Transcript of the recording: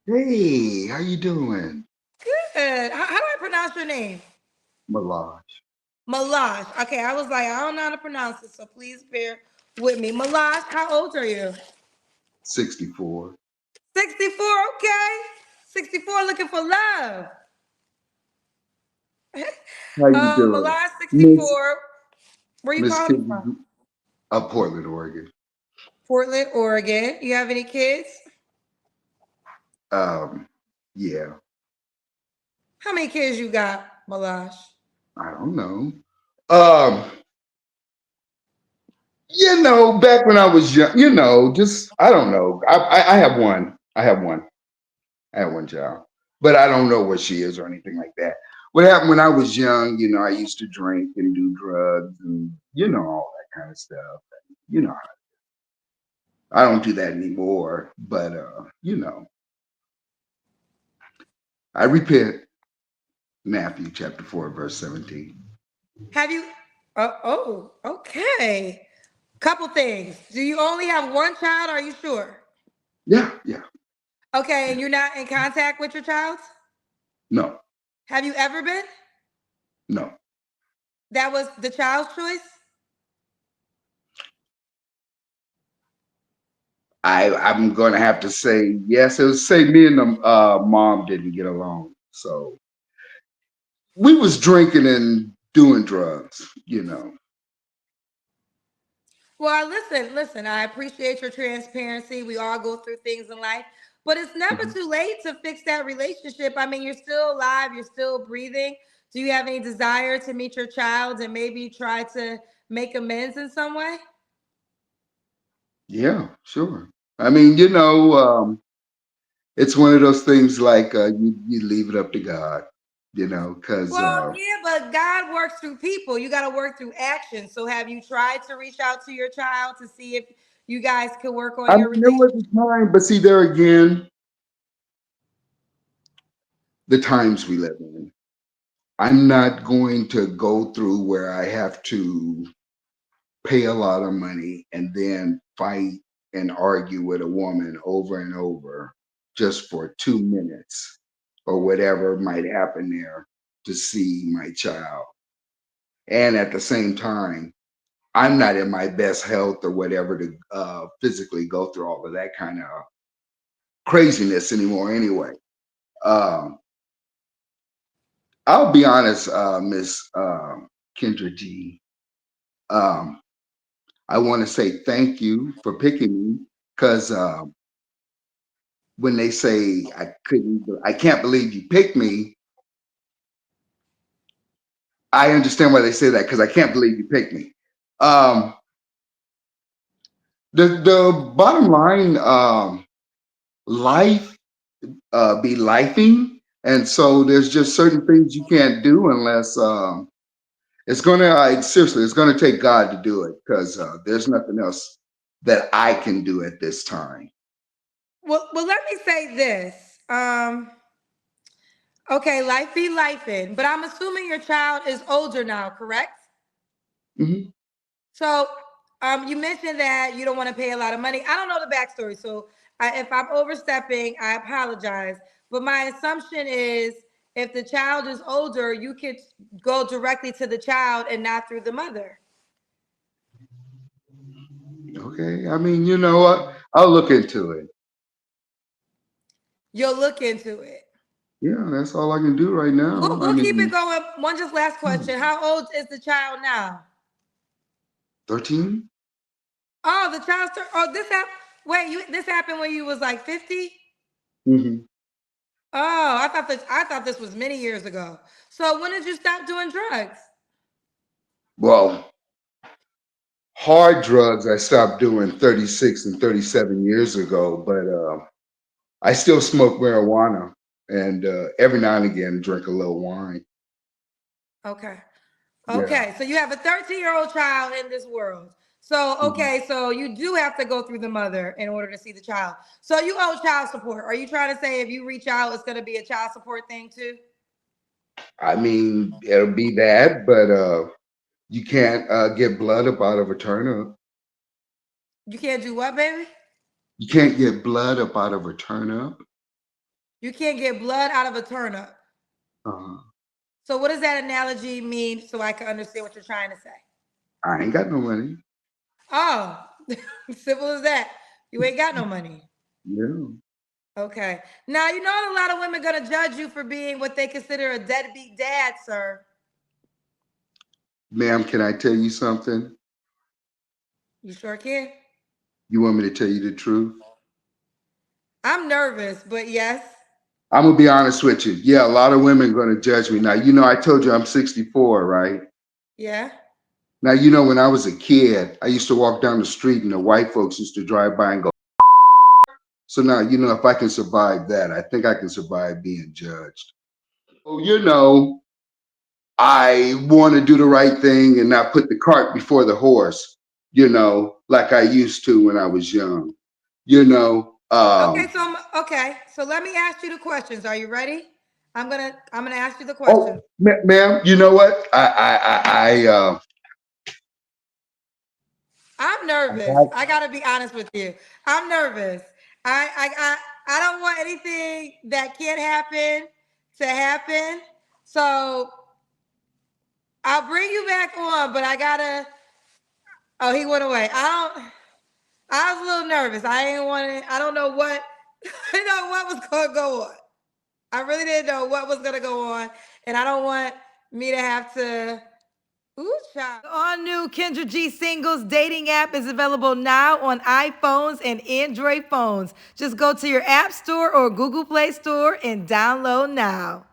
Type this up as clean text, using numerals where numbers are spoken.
Hey, how you doing? Good. How do I pronounce your name? Malaj. Malaj. Okay, I was like, I don't know how to pronounce it, so please bear with me. Malaj, how old are you? 64. 64, okay. 64 looking for love. How you doing? Malaj, Miss 64. Where you Miss calling me from? Kid of Portland, Oregon. Portland, Oregon. You have any kids? Um, yeah, How many kids you got, Malaj? I don't know. Um, back when I was young, just I don't know. I have one. I have one. I have one child. But I don't know what she is or anything like that. What happened when I was young, I used to drink and do drugs and all that kind of stuff. You know, I don't do that anymore, but I repent. Matthew chapter 4, verse 17. Have you? Okay. Couple things. Do you only have one child? Are you sure? Yeah, yeah, Okay, yeah. and you're not in contact with your child? No, Have you ever been? no. That was the child's choice? I'm gonna have to say yes. It was say me and the mom didn't get along. So we was drinking and doing drugs. Well, listen, I appreciate your transparency. We all go through things in life, but it's never Mhm. too late to fix that relationship. I mean, you're still alive, you're still breathing. Do you have any desire to meet your child and maybe try to make amends in some way? Yeah, sure. I mean, it's one of those things like you leave it up to God, because Well, yeah, but God works through people. You got to work through action. So, have you tried to reach out to your child to see if you guys could work on I your mean there was relationship? a time, but see there again, the times we live in. I'm not going to go through where I have to pay a lot of money and then fight and argue with a woman over and over just for 2 minutes or whatever might happen there to see my child. And at the same time, I'm not in my best health or whatever to physically go through all of that kind of craziness anymore anyway. Um, I'll be honest, Miss Kendra G. Um, I want to say thank you for picking me because when they say I can't believe you picked me, I understand why they say that because I can't believe you picked me. Um, the bottom line, life be lifing, and so there's just certain things you can't do unless seriously, it's gonna take God to do it because there's nothing else that I can do at this time. Well, let me say this. Okay, life be life in, but I'm assuming your child is older now, correct? Mhm. So, you mentioned that you don't want to pay a lot of money. I don't know the backstory, so if I'm overstepping, I apologize. But my assumption is, if the child is older, you could go directly to the child and not through the mother. Okay, I mean, you know what? I'll look into it. You'll look into it. Yeah, that's all I can do right now. I We'll keep it mean, going. One just last question: how old is the child now? 13? Oh, the child's oh, this happened. Wait, this happened when you was like 50? Hmm. Oh, I thought this was many years ago. So when did you stop doing drugs? Well, hard drugs I stopped doing 36 and 37 years ago, but I still smoke marijuana and every now and again drink a little wine. Okay. Yeah. Okay. So you have a 13-year-old child in this world. So, Mhm. okay, so you do have to go through the mother in order to see the child. So you owe child support. Are you trying to say if you reach out, it's going to be a child support thing too? I mean, it'll be that, but you can't get blood up out of a turnip. You can't do what, baby? You can't get blood up out of a turnip. You can't get blood out of a turnip. Uh, So what does that analogy mean so I can understand what you're trying to say? I ain't got no money. Oh, simple as that. You ain't got no money. Yeah. Okay. Now, you know, a lot of women going to judge you for being what they consider a deadbeat dad, sir. Ma'am, can I tell you something? You sure can. You want me to tell you the truth? I'm nervous, but yes. I'm gonna be honest with you. Yeah, a lot of women gonna judge me. Now, I told you I'm 64, right? Yeah. Now, when I was a kid, I used to walk down the street and the white folks used to drive by and go. So now, if I can survive that, I think I can survive being judged. Oh, I want to do the right thing and not put the cart before the horse, like I used to when I was young. You know, Okay, um, okay. So let me ask you the questions. Are you ready? I'm gonna ask you the questions. oh, ma'am, you know what? I I'm nervous. I gotta be honest with you. I'm nervous. I don't want anything that can't happen to happen. So I'll bring you back on, but I gotta. Oh, he went away. I was a little nervous. I ain't want to. I don't know what. I didn't know what was gonna go on. I really didn't know what was gonna go on, and I don't want me to have to. Ooh, child. The all-new Kendra G Singles dating app is available now on iPhones and Android phones. Just go to your App Store or Google Play Store and download now.